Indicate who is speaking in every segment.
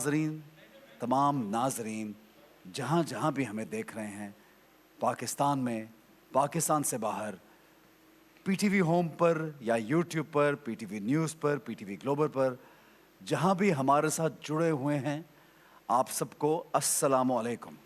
Speaker 1: नाज़रीन, तमाम नाज़रीन जहाँ जहाँ भी हमें देख रहे हैं, पाकिस्तान में, पाकिस्तान से बाहर, पीटीवी होम पर या यूट्यूब पर, पीटीवी न्यूज़ पर, पीटीवी ग्लोबल पर, जहाँ भी हमारे साथ जुड़े हुए हैं, आप सबको अस्सलामु अलैकुम।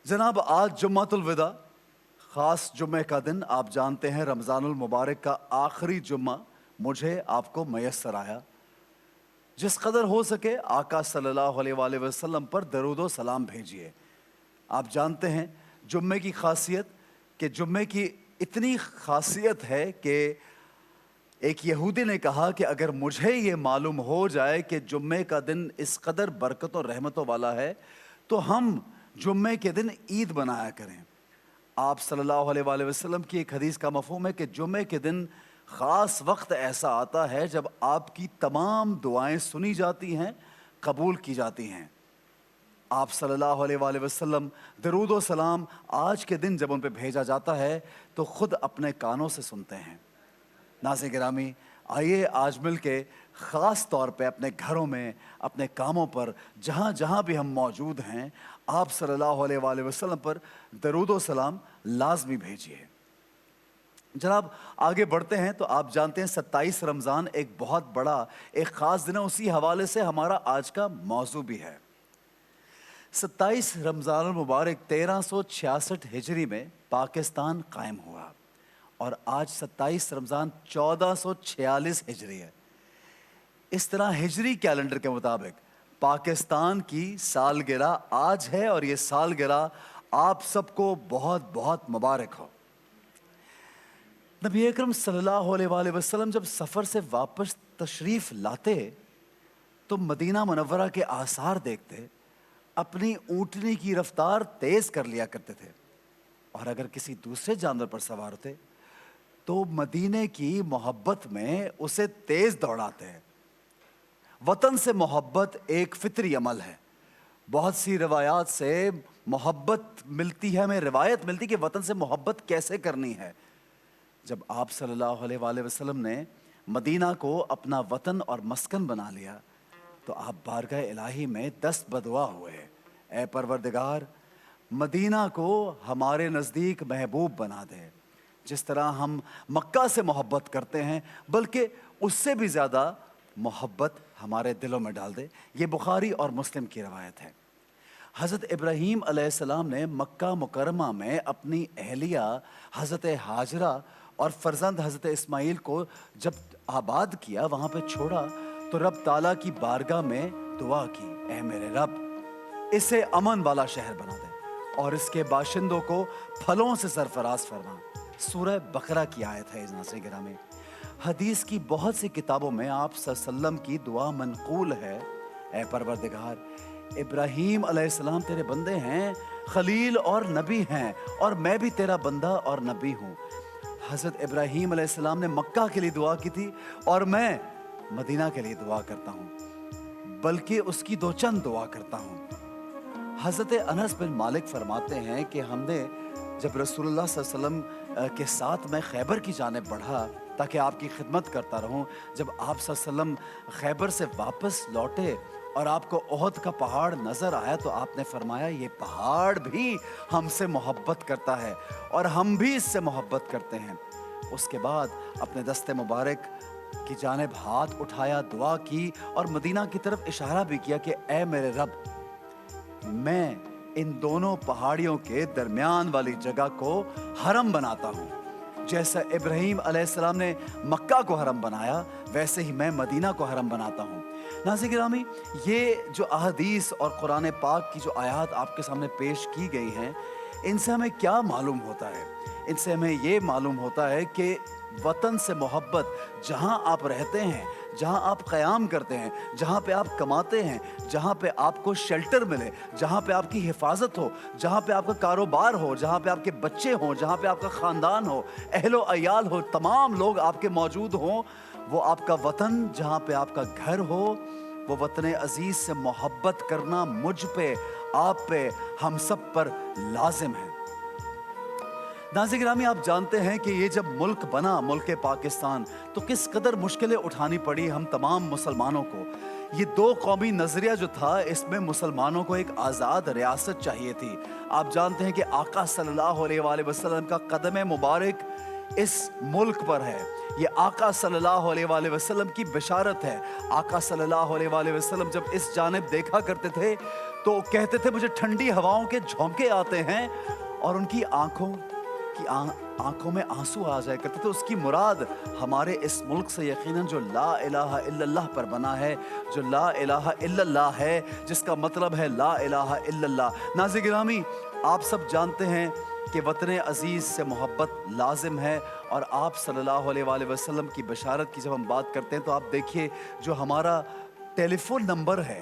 Speaker 1: जनाब, आज जुम्मतुल विदा, ख़ास जुम्मे का दिन, आप जानते हैं रमज़ानुल मुबारक का आखिरी जुम्मा मुझे आपको मैसर आया। जिस कदर हो सके आका सल्लल्लाहु अलैहि वसल्लम पर दरूद व सलाम भेजिए। आप जानते हैं जुम्मे की खासियत, कि जुम्मे की इतनी खासियत है कि एक यहूदी ने कहा कि अगर मुझे ये मालूम हो जाए कि जुम्मे का दिन इस कदर बरकत और रहमतों वाला है तो हम जुम्मे के दिन ईद बनाया करें। आप सल्लल्लाहु अलैहि वसल्लम की एक हदीस का मफ़हूम है कि जुम्मे के दिन ख़ास वक्त ऐसा आता है जब आपकी तमाम दुआएं सुनी जाती हैं, कबूल की जाती हैं। आप सल्लल्लाहु अलैहि वसल्लम दरूद व सलाम आज के दिन जब उन पे भेजा जाता है तो ख़ुद अपने कानों से सुनते हैं। नाज़रीन गिरामी, आइए आज मिल के ख़ास तौर पे अपने घरों में, अपने कामों पर, जहाँ जहाँ भी हम मौजूद हैं, आप सल्लल्लाहु अलैहि वसल्लम पर दरूद व सलाम लाजमी भेजिए। जनाब, आगे बढ़ते हैं तो आप जानते हैं 27 रमज़ान एक बहुत बड़ा, एक ख़ास दिन है। उसी हवाले से हमारा आज का मौजू भी है। 27 रमज़ान मुबारक 1366 हिजरी में पाकिस्तान कायम हुआ और आज 27 रमज़ान 1446 हिजरी है। इस तरह हिजरी कैलेंडर के मुताबिक पाकिस्तान की सालगिरह आज है और ये सालगिरह आप सबको बहुत बहुत मुबारक हो। नबी अकरम सल्लल्लाहु अलैहि वसल्लम जब सफ़र से वापस तशरीफ़ लाते तो मदीना मुनव्वरा के आसार देखते अपनी ऊँटनी की रफ्तार तेज़ कर लिया करते थे और अगर किसी दूसरे जानवर पर सवार होते तो मदीने की मोहब्बत में उसे तेज़ दौड़ाते हैं। वतन से मोहब्बत एक फितरी अमल है। बहुत सी रवायात से मोहब्बत मिलती है, हमें रिवायत मिलती है कि वतन से मोहब्बत कैसे करनी है। जब आप सल्लल्लाहु अलैहि वसल्लम ने मदीना को अपना वतन और मस्कन बना लिया तो आप बारगाह इलाही में दस्त बदुआ हुए, ऐ परवरदिगार, मदीना को हमारे नज़दीक महबूब बना दे। जिस तरह हम मक्का से मोहब्बत करते हैं बल्कि उससे भी ज़्यादा मोहब्बत हमारे दिलों में डाल दे। ये बुखारी और मुस्लिम की रवायत है। हज़रत इब्राहीम अलैहिस्सलाम ने मक्का मुकरमा में अपनी अहलिया हज़रत हाजरा और फ़र्जंद हज़रत इस्माइल को जब आबाद किया, वहाँ पे छोड़ा तो रब ताला की बारगाह में दुआ की, ऐ मेरे रब, इसे अमन वाला शहर बना दे और इसके बाशिंदों को फलों से सरफराज फरमा। सूरह बकरा की आयत है। नाज़रीन गिरामी, हदीस की बहुत सी किताबों में आप सल्लल्लाहु की दुआ मनकूल है, ऐ परवरदिगार, इब्राहीम अलैहिस्सलाम तेरे बंदे हैं, खलील और नबी हैं और मैं भी तेरा बंदा और नबी हूँ। हज़रत इब्राहीम अलैहिस्सलाम ने मक्का के लिए दुआ की थी और मैं मदीना के लिए दुआ करता हूँ, बल्कि उसकी दो चंद दुआ करता हूँ। हज़रत अनस बिन मालिक फरमाते हैं कि हमने जब रसूलुल्लाह सल्लल्लाहु अलैहि वसल्लम के साथ मैं खैबर की जानिब बढ़ा ताकि आपकी खिदमत करता रहूं, जब आप सल्लल्लाहु अलैहि वसल्लम खैबर से वापस लौटे और आपको ओहद का पहाड़ नज़र आया तो आपने फरमाया ये पहाड़ भी हमसे मोहब्बत करता है और हम भी इससे मोहब्बत करते हैं। उसके बाद अपने दस्ते मुबारक की जानिब हाथ उठाया, दुआ की और मदीना की तरफ इशारा भी किया कि ऐ मेरे रब, मैं इन दोनों पहाड़ियों के दरमियान वाली जगह को हरम बनाता हूँ। जैसा इब्राहीम अलैहिस्सलाम ने मक्का को हरम बनाया वैसे ही मैं मदीना को हरम बनाता हूँ। नाज़रीन गिरामी, ये जो अहादीस और कुरान पाक की जो आयत आपके सामने पेश की गई हैं, इनसे हमें क्या मालूम होता है? इनसे हमें ये मालूम होता है कि वतन से मोहब्बत, जहाँ आप रहते हैं, जहाँ आप क़याम करते हैं, जहाँ पे आप कमाते हैं, जहाँ पे आपको शेल्टर मिले, जहाँ पे आपकी हिफाजत हो, जहाँ पे आपका कारोबार हो, जहाँ पे आपके बच्चे हों, जहाँ पे आपका ख़ानदान हो, अहलो अयाल हो, तमाम लोग आपके मौजूद हों, वो आपका वतन, जहाँ पे आपका घर हो, वो वतन अज़ीज़ से मोहब्बत करना मुझ पे, आप पे, हम सब पर लाजिम है। नाज़रीन गिरामी, आप जानते हैं कि ये जब मुल्क बना, मुल्क पाकिस्तान, तो किस कदर मुश्किलें उठानी पड़ी हम तमाम मुसलमानों को। ये दो कौमी नज़रिया जो था, इसमें मुसलमानों को एक आज़ाद रियासत चाहिए थी। आप जानते हैं कि आका सल्लल्लाहु अलैहि वसल्लम का कदम मुबारक इस मुल्क पर है। ये आका सल्लल्लाहु अलैहि वसल्लम की बिशारत है। आका सल्लल्लाहु अलैहि वसल्लम जब इस जानिब देखा करते थे तो कहते थे, मुझे ठंडी हवाओं के झोंके आते हैं, और उनकी आंखों में आंसू आ जाया करते थे। उसकी मुराद हमारे इस मुल्क से यकीनन जो ला इलाहा इल्लल्लाह पर बना है, जो ला इलाहा इल्लल्लाह है, जिसका मतलब है ला इलाहा इल्लल्लाह। नाज़रीन गिरामी, आप सब जानते हैं कि वतन अज़ीज़ से मोहब्बत लाजिम है, और आप सल्लल्लाहु अलैहि वसल्लम की बशारत की जब हम बात करते हैं तो आप देखिए, जो हमारा टेलीफोन नंबर है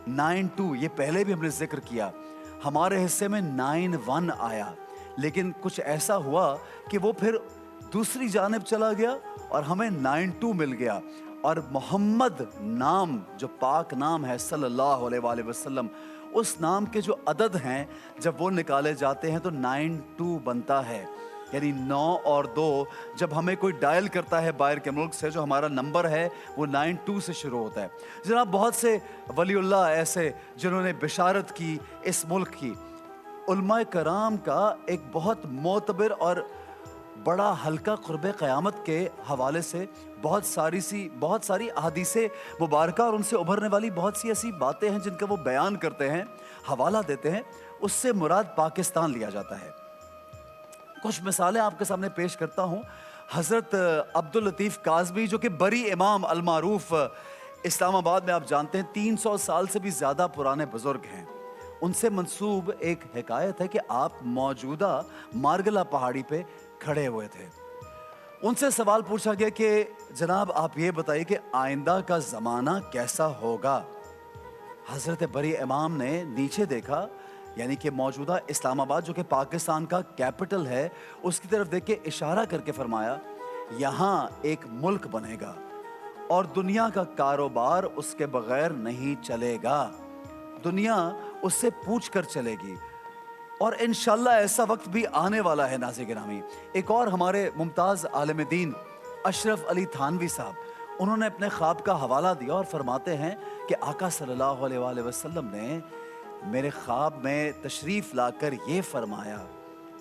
Speaker 1: 92, ये पहले भी हमने जिक्र किया, हमारे हिस्से में 91 आया, लेकिन कुछ ऐसा हुआ कि वो फिर दूसरी जानिब चला गया और हमें 92 मिल गया। और मोहम्मद नाम, जो पाक नाम है सल्लल्लाहु अलैहि वसल्लम, उस नाम के जो अदद हैं जब वो निकाले जाते हैं तो 92 बनता है। यानी 9 और 2, जब हमें कोई डायल करता है बाहर के मुल्क से, जो हमारा नंबर है वो 92 से शुरू होता है। जनाब, बहुत से वलीउल्लाह ऐसे जिन्होंने बिशारत की इस मुल्क की, उलमाए कराम का एक बहुत मोतबर और बड़ा हल्का क़ुर्ब क़यामत के हवाले से बहुत सारी अहादीसे मुबारका और उनसे उभरने वाली बहुत सी ऐसी बातें हैं जिनका वो बयान करते हैं, हवाला देते हैं, उससे मुराद पाकिस्तान लिया जाता है। कुछ मिसालें आपके सामने पेश करता हूँ। हज़रत अब्दुल लतीफ़ काज़मी, जो कि बरी इमाम अल-मारूफ इस्लामाबाद में, आप जानते हैं 300 साल से भी ज़्यादा पुराने बुज़ुर्ग हैं, उनसे मंसूब एक हिकायत है कि आप मौजूदा मारगला पहाड़ी पे खड़े हुए थे। उनसे सवाल पूछा गया कि जनाब, आप ये बताइए कि आइंदा का ज़माना कैसा होगा। हज़रत बरी इमाम ने नीचे देखा, यानी कि मौजूदा इस्लामाबाद जो कि पाकिस्तान का कैपिटल है, उसकी तरफ देख के इशारा करके फरमाया, यहाँ एक मुल्क बनेगा और दुनिया का कारोबार उसके बगैर नहीं चलेगा, दुनिया उससे पूछ कर चलेगी, और इंशाल्लाह ऐसा वक्त भी आने वाला है। नाज़रीन गिरामी, एक और हमारे मुमताज़ आलिम दीन अशरफ अली थानवी साहब, उन्होंने अपने ख्वाब का हवाला दिया और फरमाते हैं कि आका सल्लल्लाहु अलैहि वसल्लम ने मेरे ख्वाब में तशरीफ़ लाकर ये फरमाया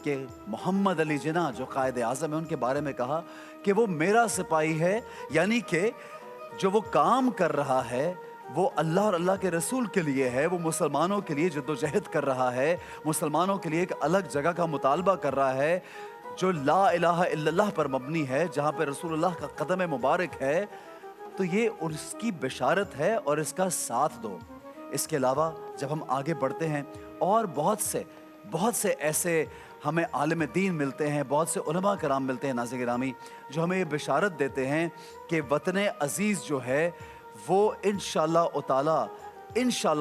Speaker 1: कि मोहम्मद अली जिन्ना, जो कायद आज़म है, उनके बारे में कहा कि वो मेरा सिपाही है, यानी कि जो वो काम कर रहा है वो अल्लाह और अल्लाह के रसूल के लिए है, वो मुसलमानों के लिए जद्दोजहद कर रहा है, मुसलमानों के लिए एक अलग जगह का मुतालबा कर रहा है जो ला इलाहा इल्लल्लाह पर मबनी है, जहाँ पर रसूलुल्लाह का कदम मुबारक है। तो ये उसकी बिशारत है और इसका साथ दो। इसके अलावा जब हम आगे बढ़ते हैं और बहुत से ऐसे हमें आलिम दीन मिलते हैं, बहुत से उलमा कराम मिलते हैं नाज़रीन गिरामी, जो हमें ये बिशारत देते हैं कि वतन अज़ीज़ जो है वो इंशाअल्लाह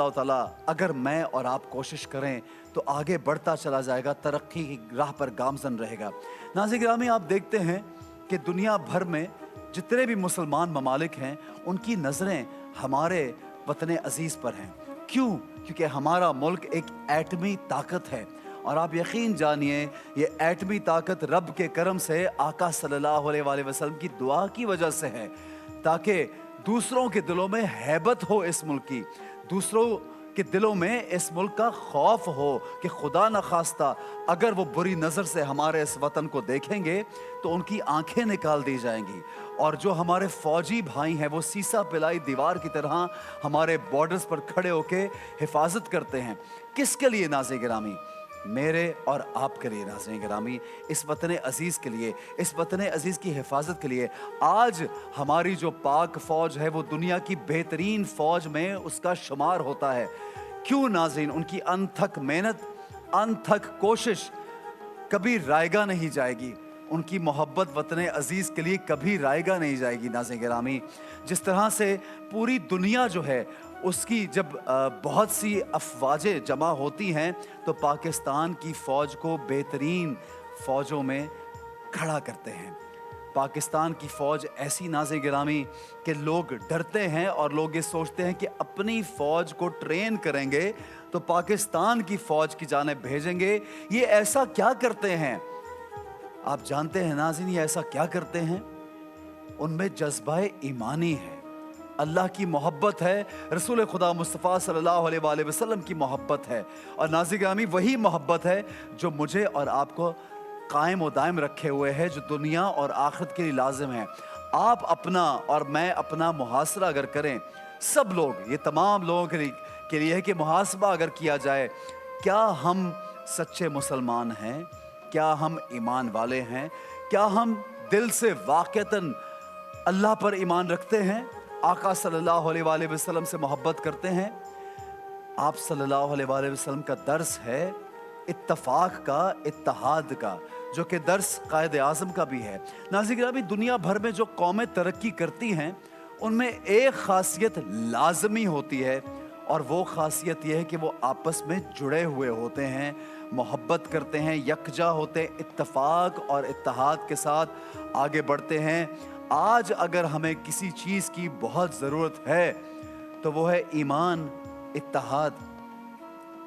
Speaker 1: ताला अगर मैं और आप कोशिश करें तो आगे बढ़ता चला जाएगा, तरक्की की राह पर गामज़न रहेगा। नाज़रीन गिरामी, आप देखते हैं कि दुनिया भर में जितने भी मुसलमान ममालिक हैं, उनकी नज़रें हमारे वतन अज़ीज़ पर हैं। क्यों? क्योंकि हमारा मुल्क एक एटमी ताकत है, और आप यकीन जानिए ये एटमी ताकत रब के करम से आका सल्लल्लाहु अलैहि वसल्लम की दुआ की वजह से है, ताकि दूसरों के दिलों में हैबत हो इस मुल्क की, दूसरों के दिलों में इस मुल्क का खौफ हो कि खुदा न खास्ता अगर वो बुरी नज़र से हमारे इस वतन को देखेंगे तो उनकी आंखें निकाल दी जाएंगी। और जो हमारे फ़ौजी भाई हैं वो सीसा पिलाई दीवार की तरह हमारे बॉर्डर्स पर खड़े होके हिफाजत करते हैं। किसके लिए नाज़रीन गिरामी? मेरे और आपके लिए नाज़रीन गिरामी, इस वतन अज़ीज़ के लिए, इस वतन अज़ीज़ की हिफाजत के लिए। आज हमारी जो पाक फ़ौज है वो दुनिया की बेहतरीन फ़ौज में उसका शुमार होता है। क्यों नाज़रीन? उनकी अनथक मेहनत, अनथक कोशिश कभी रायगा नहीं जाएगी, उनकी मोहब्बत वतन अज़ीज़ के लिए कभी रायगा नहीं जाएगी। नाज़रीन गिरामी, जिस तरह से पूरी दुनिया जो है उसकी जब बहुत सी अफवाजें जमा होती हैं तो पाकिस्तान की फ़ौज को बेहतरीन फ़ौजों में खड़ा करते हैं। पाकिस्तान की फ़ौज ऐसी नाज़रीन गिरामी कि लोग डरते हैं और लोग ये सोचते हैं कि अपनी फ़ौज को ट्रेन करेंगे तो पाकिस्तान की फ़ौज की जानिब भेजेंगे। ये ऐसा क्या करते हैं आप जानते हैं नाज़रीन ये ऐसा क्या करते हैं? उनमें जज्बा ईमानी है, अल्लाह की मोहब्बत है, रसूल खुदा मुस्तफ़ा सल्लल्लाहु अलैहि वसल्लम की मोहब्बत है। और नाज़रीन गिरामी वही मोहब्बत है जो मुझे और आपको कायम व दायम रखे हुए है, जो दुनिया और आखिरत के लिए लाजिम है। आप अपना और मैं अपना मुहासरा अगर करें, सब लोग, ये तमाम लोगों के लिए है कि मुहासबा अगर किया जाए, क्या हम सच्चे मुसलमान हैं? क्या हम ईमान वाले हैं? क्या हम दिल से वाक़तन अल्लाह पर ईमान रखते हैं? आका सल्लल्लाहु अलैहि वसल्लम से मोहब्बत करते हैं? आप सल्लल्लाहु अलैहि वसल्लम का दर्स है इत्तफाक का, इत्तहाद का, जो कि दर्स कायद आज़म का भी है। नाज़रीन गिरामी, दुनिया भर में जो कौमें तरक्की करती हैं उनमें एक ख़ासियत लाजमी होती है, और वो ख़ासियत यह है कि वो आपस में जुड़े हुए होते हैं, मोहब्बत करते हैं, यकजा होते हैं, इत्तफाक और इत्तहाद के साथ आगे बढ़ते हैं। आज अगर हमें किसी चीज़ की बहुत ज़रूरत है तो वो है ईमान, इत्तहाद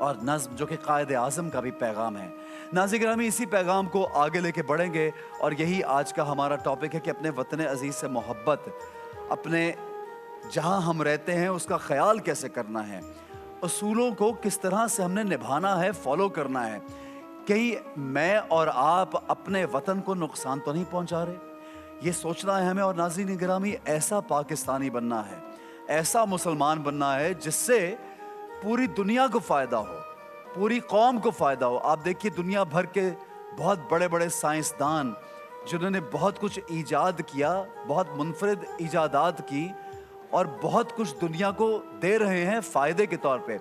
Speaker 1: और नज़्म, जो कि कायद आज़म का भी पैगाम है। नाज़रीन गिरामी, इसी पैगाम को आगे लेके बढ़ेंगे, और यही आज का हमारा टॉपिक है कि अपने वतन अज़ीज़ से मोहब्बत, अपने जहाँ हम रहते हैं उसका ख्याल कैसे करना है, उसूलों को किस तरह से हमने निभाना है, फॉलो करना है। कहीं मैं और आप अपने वतन को नुकसान तो नहीं पहुँचा रहे, ये सोचना है हमें। और नाज़रीन गिरामी, ऐसा पाकिस्तानी बनना है, ऐसा मुसलमान बनना है जिससे पूरी दुनिया को फ़ायदा हो, पूरी कौम को फ़ायदा हो। आप देखिए दुनिया भर के बहुत बड़े बड़े साइंसदान जिन्होंने बहुत कुछ ईजाद किया, बहुत मुनफरिद ईजादात की, और बहुत कुछ दुनिया को दे रहे हैं फ़ायदे के तौर पे।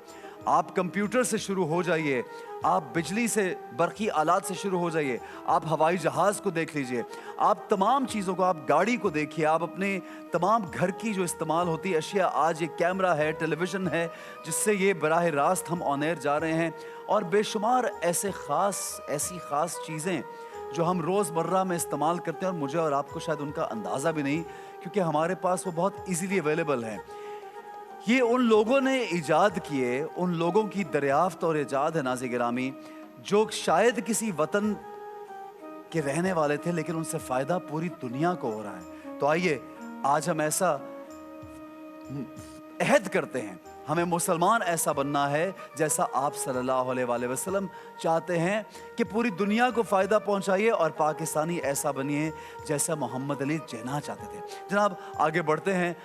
Speaker 1: आप कंप्यूटर से शुरू हो जाइए, आप बिजली से, बरक़ी आलात से शुरू हो जाइए, आप हवाई जहाज़ को देख लीजिए, आप तमाम चीज़ों को, आप गाड़ी को देखिए, आप अपने तमाम घर की जो इस्तेमाल होती है अशिया, आज ये कैमरा है, टेलीविज़न है, जिससे ये बराह रास्त हम ऑन एयर जा रहे हैं, और बेशुमार ऐसी ख़ास चीज़ें जो हम रोज़मर्रा में इस्तेमाल करते हैं, और मुझे और आपको शायद उनका अंदाज़ा भी नहीं, क्योंकि हमारे पास वो बहुत ईज़िली अवेलेबल हैं। ये उन लोगों ने ईजाद किए, उन लोगों की दरियाफ्त और ईजाद है नाज़रीन गिरामी, जो शायद किसी वतन के रहने वाले थे, लेकिन उनसे फ़ायदा पूरी दुनिया को हो रहा है। तो आइए आज हम ऐसा अहद करते हैं, हमें मुसलमान ऐसा बनना है जैसा आप सल्लल्लाहु अलैहि वसल्लम चाहते हैं कि पूरी दुनिया को फ़ायदा पहुंचाइए, और पाकिस्तानी ऐसा बनिए जैसा मोहम्मद अली जिन्ना चाहते थे। जनाब आगे बढ़ते हैं।